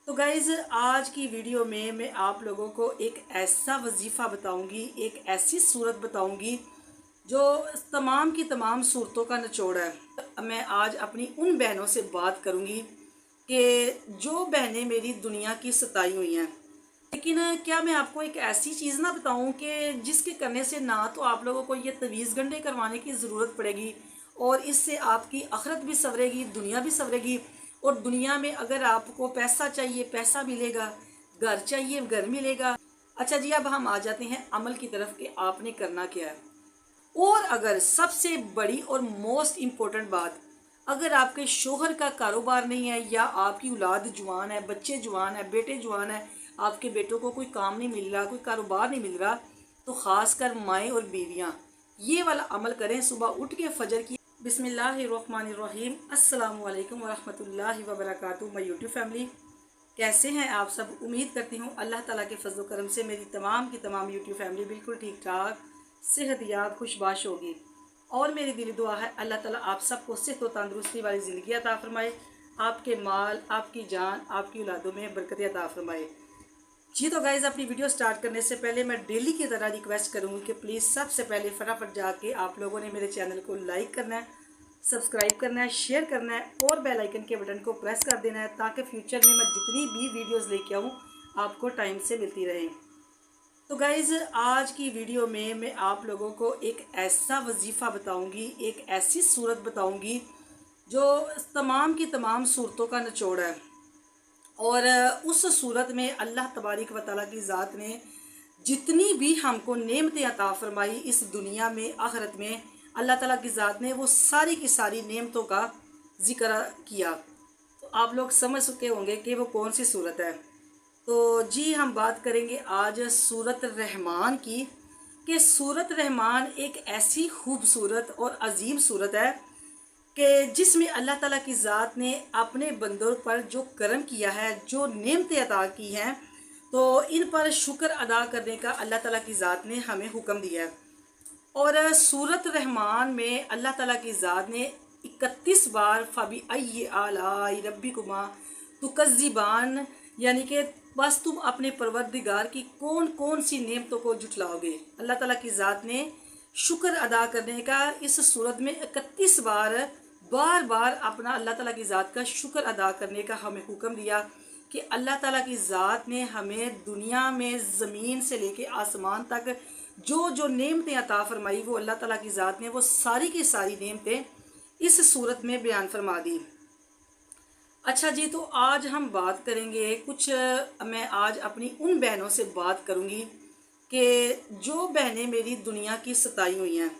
तो गाइज़ आज की वीडियो में मैं आप लोगों को एक ऐसा वजीफ़ा बताऊंगी, एक ऐसी सूरत बताऊंगी जो तमाम की तमाम सूरतों का निचोड़ है। मैं आज अपनी उन बहनों से बात करूंगी कि जो बहनें मेरी दुनिया की सताई हुई हैं, लेकिन क्या मैं आपको एक ऐसी चीज़ ना बताऊं कि जिसके करने से ना तो आप लोगों को ये तवीज़ गंढे करवाने की ज़रूरत पड़ेगी और इससे आपकी आखिरत भी संवरेगी, दुनिया भी संवरेगी। और दुनिया में अगर आपको पैसा चाहिए पैसा मिलेगा, घर चाहिए घर मिलेगा। अच्छा जी, अब हम आ जाते हैं अमल की तरफ कि आपने करना क्या है। और अगर सबसे बड़ी और मोस्ट इम्पोर्टेंट बात, अगर आपके शोहर का कारोबार नहीं है या आपकी औलाद जवान है, बच्चे जवान है, बेटे जवान है, आपके बेटों को कोई काम नहीं मिल रहा, कोई कारोबार नहीं मिल रहा, तो ख़ास कर माएँ और बीवियाँ ये वाला अमल करें। सुबह उठ के फजर की बिस्मिल्लाहिर्रहमानिर्रहीम, अस्सलाम वालेकुम वरहमतुल्लाहि वबरकातुहू। माय यूट्यूब फैमिली, कैसे हैं आप सब? उम्मीद करती हूँ अल्लाह ताला के फजल करम से मेरी तमाम की तमाम यूट्यूब फैमिली बिल्कुल ठीक ठाक, सेहत याब, खुशबाश होगी। और मेरी दिली दुआ है अल्लाह ताला आप सबको सेहत व तंदुरुस्ती वाली ज़िंदगी अता फरमाए, आपके माल, आपकी जान, आपकी औलादों में बरकत अता फरमाए। जी तो गाइज़, अपनी वीडियो स्टार्ट करने से पहले मैं डेली की तरह रिक्वेस्ट करूँगी कि प्लीज़ सबसे पहले फटाफट जाके आप लोगों ने मेरे चैनल को लाइक करना है, सब्सक्राइब करना है, शेयर करना है और बेल आइकन के बटन को प्रेस कर देना है ताकि फ्यूचर में मैं जितनी भी वीडियोस लेके आऊँ आपको टाइम से मिलती रहे। तो गाइज़ आज की वीडियो में मैं आप लोगों को एक ऐसा वजीफ़ा बताऊँगी, एक ऐसी सूरत बताऊँगी जो तमाम की तमाम सूरतों का निचोड़ है। और उस सूरत में अल्लाह तबारिक व तआला की ज़ात ने जितनी भी हमको नेमतें अता फरमाई इस दुनिया में, आखिरत में, अल्लाह ताला की ज़ात ने वो सारी की सारी नेमतों का ज़िक्र किया। तो आप लोग समझ चुके होंगे कि वो कौन सी सूरत है। तो जी हम बात करेंगे आज सूरत रहमान की, कि सूरत रहमान एक ऐसी खूबसूरत और अजीम सूरत है कि जिसमें अल्लाह ताला की ज़ात ने अपने बंदों पर जो करम किया है, जो नेमतें अता की हैं, तो इन पर शुक्र अदा करने का अल्लाह ताला की ज़ात ने हमें हुक्म दिया है। और सूरत रहमान में अल्लाह ताला की ज़ात ने 31 बार फ़बी अय्यि आलाई रब्बिकुमा तुकज़्ज़िबान, यानी कि बस तुम अपने परवरदिगार की कौन कौन सी नेमतों को जुटलाओगे। अल्लाह ताला की ज़ात ने शुक्र अदा करने का इस सूरत में 31 बार बार अपना अल्लाह ताला की ज़ात का शुक्र अदा करने का हमें हुक्म दिया कि अल्लाह ताला की ज़ात ने हमें दुनिया में ज़मीन से लेके आसमान तक जो जो नेमतें अता फरमाई, वो अल्लाह ताला की ज़ात ने वो सारी की सारी नेमतें इस सूरत में बयान फरमा दी। अच्छा जी, तो आज हम बात करेंगे कुछ, मैं आज अपनी उन बहनों से बात करूंगी कि जो बहनें मेरी दुनिया की सताई हुई हैं।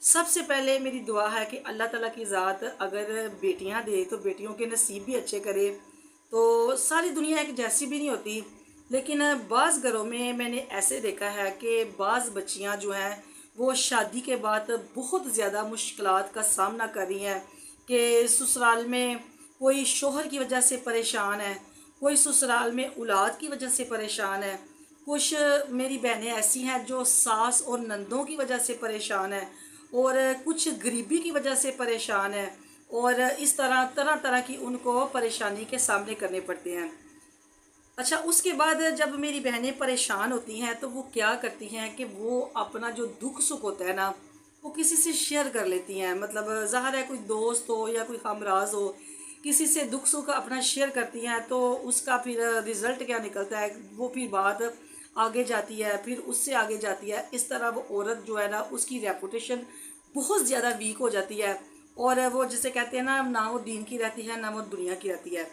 सबसे पहले मेरी दुआ है कि अल्लाह ताला की ज़ात अगर बेटियां दे तो बेटियों के नसीब भी अच्छे करे। तो सारी दुनिया एक जैसी भी नहीं होती, लेकिन बाज़ घरों में मैंने ऐसे देखा है कि बाज़ बच्चियां जो हैं वो शादी के बाद बहुत ज़्यादा मुश्किलात का सामना कर रही हैं कि ससुराल में कोई शोहर की वजह से परेशान है, कोई ससुराल में औलाद की वजह से परेशान है, कुछ मेरी बहनें ऐसी हैं जो सास और नंदों की वजह से परेशान है, और कुछ गरीबी की वजह से परेशान है, और इस तरह तरह तरह की उनको परेशानी के सामने करने पड़ते हैं। अच्छा, उसके बाद जब मेरी बहनें परेशान होती हैं तो वो क्या करती हैं कि वो अपना जो दुख सुख होता है ना, वो किसी से शेयर कर लेती हैं। मतलब ज़ाहिर है कोई दोस्त हो या कोई हमराज हो, किसी से दुख सुख अपना शेयर करती हैं तो उसका फिर रिज़ल्ट क्या निकलता है, वो फिर बात आगे जाती है, फिर उससे आगे जाती है। इस तरह वो औरत जो है ना, उसकी रेपुटेशन बहुत ज़्यादा वीक हो जाती है, और वो जिसे कहते हैं ना, ना वो दीन की रहती है ना वो दुनिया की रहती है।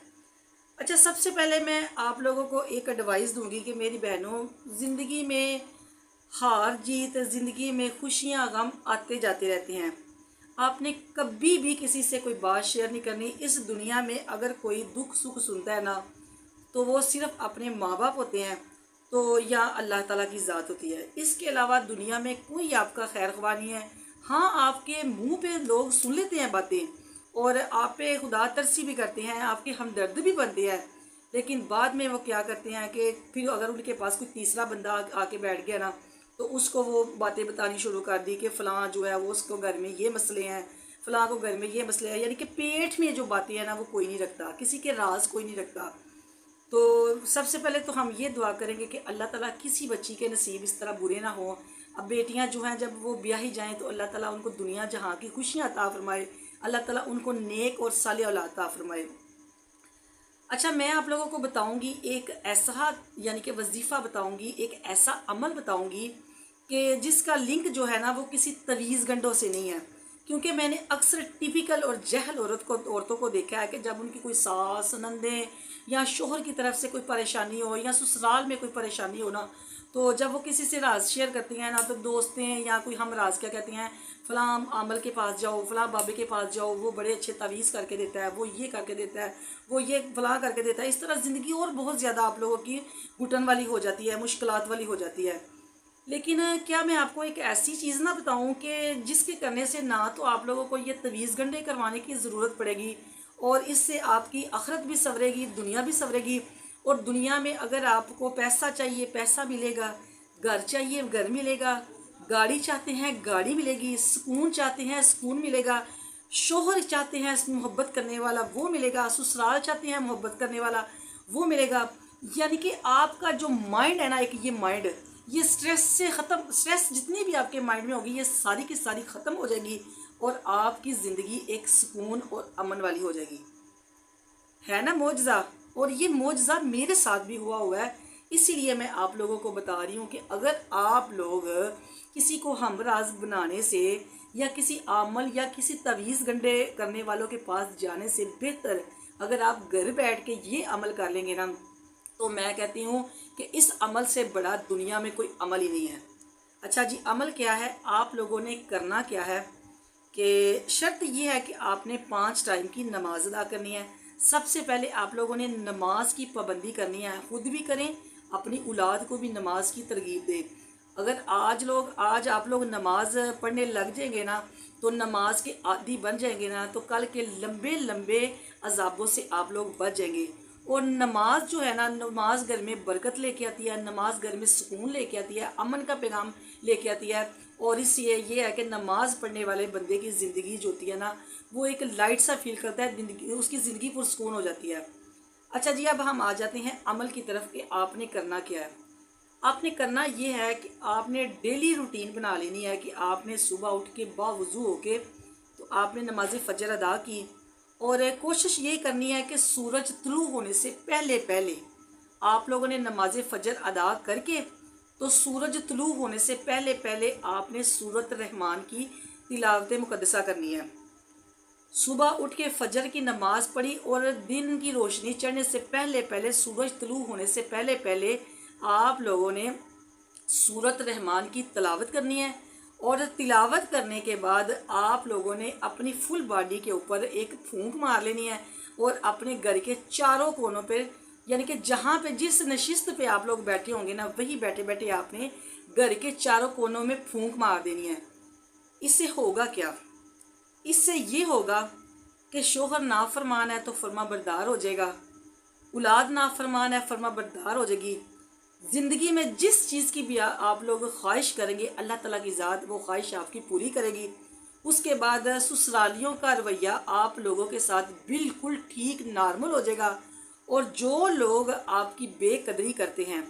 अच्छा, सबसे पहले मैं आप लोगों को एक एडवाइस दूंगी कि मेरी बहनों, ज़िंदगी में हार जीत, ज़िंदगी में खुशियाँ गम आते जाते रहते हैं। आपने कभी भी किसी से कोई बात शेयर नहीं करनी। इस दुनिया में अगर कोई दुख सुख सुनता है ना, तो वो सिर्फ अपने माँ बाप होते हैं तो या अल्लाह ताला की ज़ात होती है। इसके अलावा दुनिया में कोई आपका खैर ख्वाह नहीं है। हाँ, आपके मुंह पे लोग सुन लेते हैं बातें और आप पे खुदा तरसी भी करते हैं, आपके हमदर्द भी बनते हैं, लेकिन बाद में वो क्या करते हैं कि फिर अगर उनके पास कोई तीसरा बंदा आके बैठ गया ना, तो उसको वो बातें बतानी शुरू कर दी कि फ़लाँ जो है वो उसको घर में ये मसले हैं, फ़लाँ को घर में ये मसले हैं। यानी कि पेट में जो बातें हैं ना वो कोई नहीं रखता, किसी के राज कोई नहीं रखता। तो सबसे पहले तो हम ये दुआ करेंगे कि अल्लाह ताला किसी बच्ची के नसीब इस तरह बुरे ना हों। अब बेटियां जो हैं जब वो ब्याही जाएं तो अल्लाह ताला उनको दुनिया जहाँ की खुशियाँ अता फरमाए, अल्लाह ताला उनको नेक और सालिह औलाद अता फरमाए। अच्छा, मैं आप लोगों को बताऊंगी एक ऐसा यानी कि वजीफ़ा बताऊंगी, एक ऐसा अमल बताऊंगी कि जिसका लिंक जो है ना वो किसी तवीज़ गंडों से नहीं है। क्योंकि मैंने अक्सर टिपिकल और जहल औरतों को देखा है कि जब उनकी कोई सास नंदे या शोहर की तरफ से कोई परेशानी हो या ससुराल में कोई परेशानी हो ना, तो जब वो किसी से राज शेयर करती हैं ना, तो दोस्तें या कोई हम राज क्या कहते हैं, फ़लाँ आमल के पास जाओ, फ़लाँ बाबे के पास जाओ, वो बड़े अच्छे तवीज़ करके देता है, वो ये करके देता है, वो ये फ़लाँ करके देता है। इस तरह ज़िंदगी और बहुत ज़्यादा आप लोगों की घुटन वाली हो जाती है, मुश्किलात वाली हो जाती है। लेकिन क्या मैं आपको एक ऐसी चीज़ ना बताऊं कि जिसके करने से ना तो आप लोगों को ये तवीज़ गंढे करवाने की ज़रूरत पड़ेगी और इससे आपकी आखिरत भी संवरेगी, दुनिया भी संवरेगी। और दुनिया में अगर आपको पैसा चाहिए पैसा मिलेगा, घर चाहिए घर मिलेगा, गाड़ी चाहते हैं गाड़ी मिलेगी, सुकून चाहते हैं सुकून मिलेगा, शोहर चाहते हैं मोहब्बत करने वाला वो मिलेगा, ससुराल चाहते हैं मोहब्बत करने वाला वो मिलेगा। यानी कि आपका जो माइंड है ना, एक ये माइंड, ये स्ट्रेस से ख़त्म, स्ट्रेस जितनी भी आपके माइंड में होगी ये सारी की सारी ख़त्म हो जाएगी और आपकी ज़िंदगी एक सुकून और अमन वाली हो जाएगी। है ना मौजज़ा। और ये मौजज़ा मेरे साथ भी हुआ है, इसीलिए मैं आप लोगों को बता रही हूँ कि अगर आप लोग किसी को हमराज बनाने से या किसी आमल या किसी तवीज़ गंडे करने वालों के पास जाने से बेहतर अगर आप घर बैठ के ये अमल कर लेंगे ना, तो मैं कहती हूँ कि इस अमल से बड़ा दुनिया में कोई अमल ही नहीं है। अच्छा जी, अमल क्या है, आप लोगों ने करना क्या है कि शर्त ये है कि आपने 5 टाइम की नमाज अदा करनी है। सबसे पहले आप लोगों ने नमाज की पाबंदी करनी है, खुद भी करें, अपनी औलाद को भी नमाज की तरगीब दें। अगर आज आप लोग नमाज पढ़ने लग जाएंगे ना, तो नमाज के आदी बन जाएंगे ना, तो कल के लंबे लंबे अजाबों से आप लोग बच जाएंगे। और नमाज जो है ना, नमाज घर में बरकत लेके आती है, नमाज घर में सुकून लेके आती है, अमन का पैगाम लेके आती है। और इसलिए ये है कि नमाज पढ़ने वाले बंदे की ज़िंदगी जो होती है ना, वो एक लाइट सा फील करता है, उसकी ज़िंदगी पुरसुकून हो जाती है। अच्छा जी, अब हम आ जाते हैं अमल की तरफ कि आपने करना क्या है। आपने करना ये है कि आपने डेली रूटीन बना लेनी है कि आपने सुबह उठ के बावुज़ू होके तो आपने नमाज फ़जर अदा की और कोशिश ये करनी है कि सूरज तुलू होने से पहले पहले आप लोगों ने नमाज फ़जर अदा करके तो सूरज तुलू होने से पहले पहले आपने सूरत रहमान की तिलावत मुक़द्दसा करनी है। सुबह उठ के फजर की नमाज़ पढ़ी और दिन की रोशनी चढ़ने से पहले पहले, सूरज तुलू होने से पहले पहले आप लोगों ने सूरत रहमान की तिलावत करनी है। और तिलावत करने के बाद आप लोगों ने अपनी फुल बॉडी के ऊपर एक फूंक मार लेनी है और अपने घर के चारों कोनों पे, यानी कि जहाँ पे जिस नशिस्त पे आप लोग बैठे होंगे ना, वही बैठे बैठे आपने घर के चारों कोनों में फूंक मार देनी है। इससे होगा क्या, इससे ये होगा कि शोहर नाफरमान है तो फर्मा बरदार हो जाएगा, औलाद नाफरमान है फर्मा बरदार हो जाएगी। ज़िंदगी में जिस चीज़ की भी आप लोग ख्वाहिश करेंगे, अल्लाह ताला की ज़ात वो ख्वाहिश आपकी पूरी करेगी। उसके बाद ससुरालियों का रवैया आप लोगों के साथ बिल्कुल ठीक नॉर्मल हो जाएगा और जो लोग आपकी बेकदरी करते हैं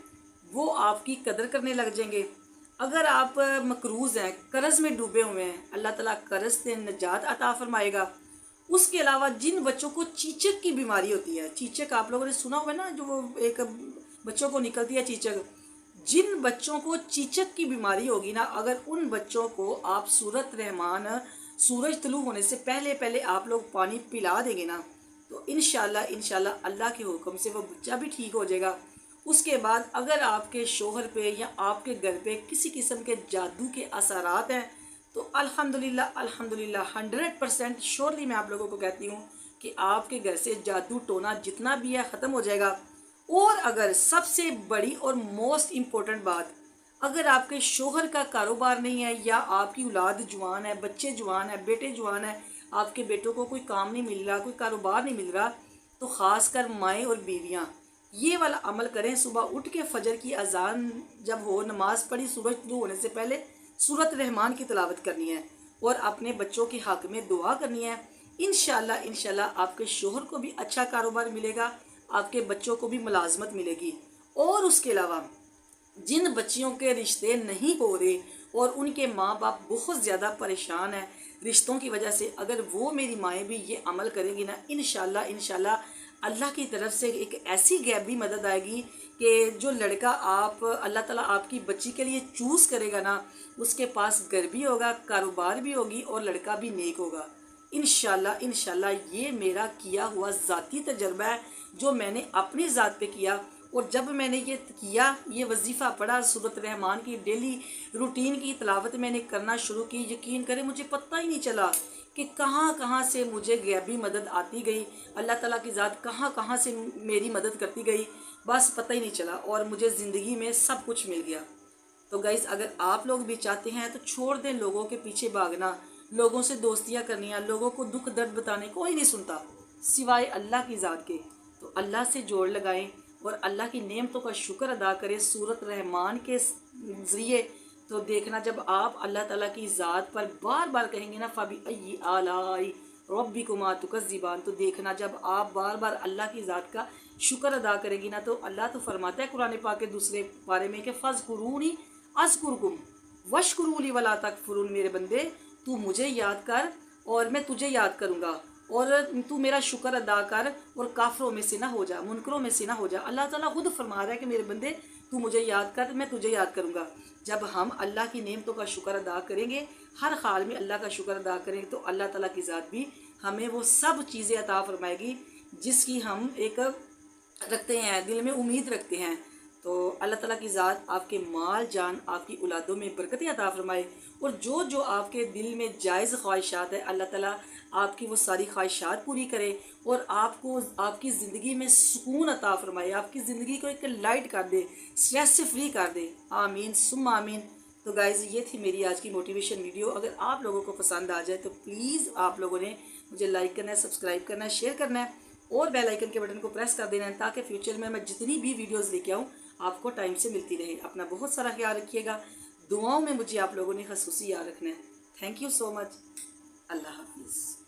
वो आपकी कदर करने लग जाएंगे। अगर आप मकरूज़ हैं, कर्ज़ में डूबे हुए हैं, अल्लाह ताला कर्ज़ से निजात अता फरमाएगा। उसके अलावा जिन बच्चों को चीचक की बीमारी होती है, चीचक आप लोगों ने सुना हुआ है ना, जो वो एक बच्चों को निकलती है चीचक, जिन बच्चों को चीचक की बीमारी होगी ना, अगर उन बच्चों को आप सूरत रहमान सूरज तुलू होने से पहले पहले आप लोग पानी पिला देंगे ना, तो इंशाल्लाह अल्लाह के हुक्म से वो बच्चा भी ठीक हो जाएगा। उसके बाद अगर आपके शोहर पे या आपके घर पे किसी किस्म के जादू के असरात हैं, तो अल्हम्दुलिल्लाह 100% श्योरली मैं आप लोगों को कहती हूँ कि आपके घर से जादू टोना जितना भी है ख़त्म हो जाएगा। और अगर सबसे बड़ी और मोस्ट इम्पोर्टेंट बात, अगर आपके शोहर का कारोबार नहीं है या आपकी औलाद जवान है, बच्चे जवान है, बेटे जवान है, आपके बेटों को कोई काम नहीं मिल रहा, कोई कारोबार नहीं मिल रहा, तो ख़ास कर माएँ और बीवियाँ ये वाला अमल करें। सुबह उठ के फजर की अजान जब हो, नमाज़ पढ़ी, सूरज तुलू होने से पहले सूरत रहमान की तिलावत करनी है और अपने बच्चों के हक़ में दुआ करनी है। इंशाल्लाह आपके शोहर को भी अच्छा कारोबार मिलेगा, آپ کے بچوں کو بھی ملازمت ملے گی۔ اور اس کے علاوہ جن بچیوں کے رشتے نہیں ہو رہے اور ان کے ماں باپ بہت زیادہ پریشان ہیں رشتوں کی وجہ سے، اگر وہ میری مائیں بھی یہ عمل کریں گی نا، انشاءاللہ اللہ کی طرف سے ایک ایسی غیبی مدد آئے گی کہ جو لڑکا آپ اللہ تعالیٰ آپ کی بچی کے لیے چوز کرے گا نا، اس کے پاس گھر بھی ہوگا، کاروبار بھی ہوگی اور لڑکا بھی نیک ہوگا۔ انشاءاللہ یہ میرا کیا ہوا ذاتی تجربہ ہے جو میں نے اپنی ذات پہ کیا۔ اور جب میں نے یہ کیا، یہ وظیفہ پڑھا، سورۃ الرحمن کی ڈیلی روٹین کی تلاوت میں نے کرنا شروع کی، یقین کریں مجھے پتہ ہی نہیں چلا کہ کہاں سے مجھے غیبی مدد آتی گئی، اللہ تعالیٰ کی ذات کہاں سے میری مدد کرتی گئی، بس پتہ ہی نہیں چلا اور مجھے زندگی میں سب کچھ مل گیا۔ تو گائز اگر آپ لوگ بھی چاہتے ہیں تو چھوڑ دیں لوگوں کے پیچھے بھاگنا، لوگوں سے دوستیاں کرنیاں، لوگوں کو دکھ درد بتانے کوئی نہیں سنتا سوائے اللہ کی ذات کے۔ تو اللہ سے جوڑ لگائیں اور اللہ کی نعمتوں کا شکر ادا کریں سورۃ الرحمن کے ذریعے۔ تو دیکھنا جب آپ اللہ تعالیٰ کی ذات پر بار بار کہیں گے نا فَبِأَيِّ آلَاءِ رَبِّكُمَا تُكَذِّبَانِ، تو دیکھنا جب آپ بار بار اللہ کی ذات کا شکر ادا کریں گی نا، تو اللہ تو فرماتا ہے قرآن پاک کے دوسرے پارے میں کہ فَاذْكُرُونِي اذکرکم واشکروا لی ولا تکفرون، میرے بندے تو مجھے یاد کر اور میں تجھے یاد کروں گا، اور تو میرا شکر ادا کر اور کافروں میں سے نہ ہو جا، منکروں میں سے نہ ہو جا۔ اللہ تعالیٰ خود فرما رہا ہے کہ میرے بندے تو مجھے یاد کر، میں تجھے یاد کروں گا۔ جب ہم اللہ کی نعمتوں کا شکر ادا کریں گے، ہر حال میں اللہ کا شکر ادا کریں گے، تو اللہ تعالیٰ کی ذات بھی ہمیں وہ سب چیزیں عطا فرمائے گی جس کی ہم ایک رکھتے ہیں، دل میں امید رکھتے ہیں۔ تو اللہ تعالیٰ کی ذات آپ کے مال جان، آپ کی اولادوں میں برکتیں عطا فرمائے، اور جو آپ کے دل میں جائز خواہشات ہے اللہ تعالیٰ آپ کی وہ ساری خواہشات پوری کرے، اور آپ کو آپ کی زندگی میں سکون عطا فرمائے، آپ کی زندگی کو ایک لائٹ کر دے، اسٹریس سے فری کر دے، آمین ثم آمین۔ تو گائز یہ تھی میری آج کی موٹیویشن ویڈیو۔ اگر آپ لوگوں کو پسند آ جائے تو پلیز آپ لوگوں نے مجھے لائک کرنا ہے، سبسکرائب کرنا ہے، شیئر کرنا ہے اور بیل آئیکن کے بٹن کو پریس کر دینا ہے، تاکہ فیوچر میں جتنی بھی ویڈیوز لے کے آؤں آپ کو ٹائم سے ملتی رہے۔ اپنا بہت سارا خیال رکھیے گا، دعاؤں میں مجھے آپ لوگوں نے خصوصی یاد رکھنا ہے۔ تھینک یو سو مچ، اللہ حافظ۔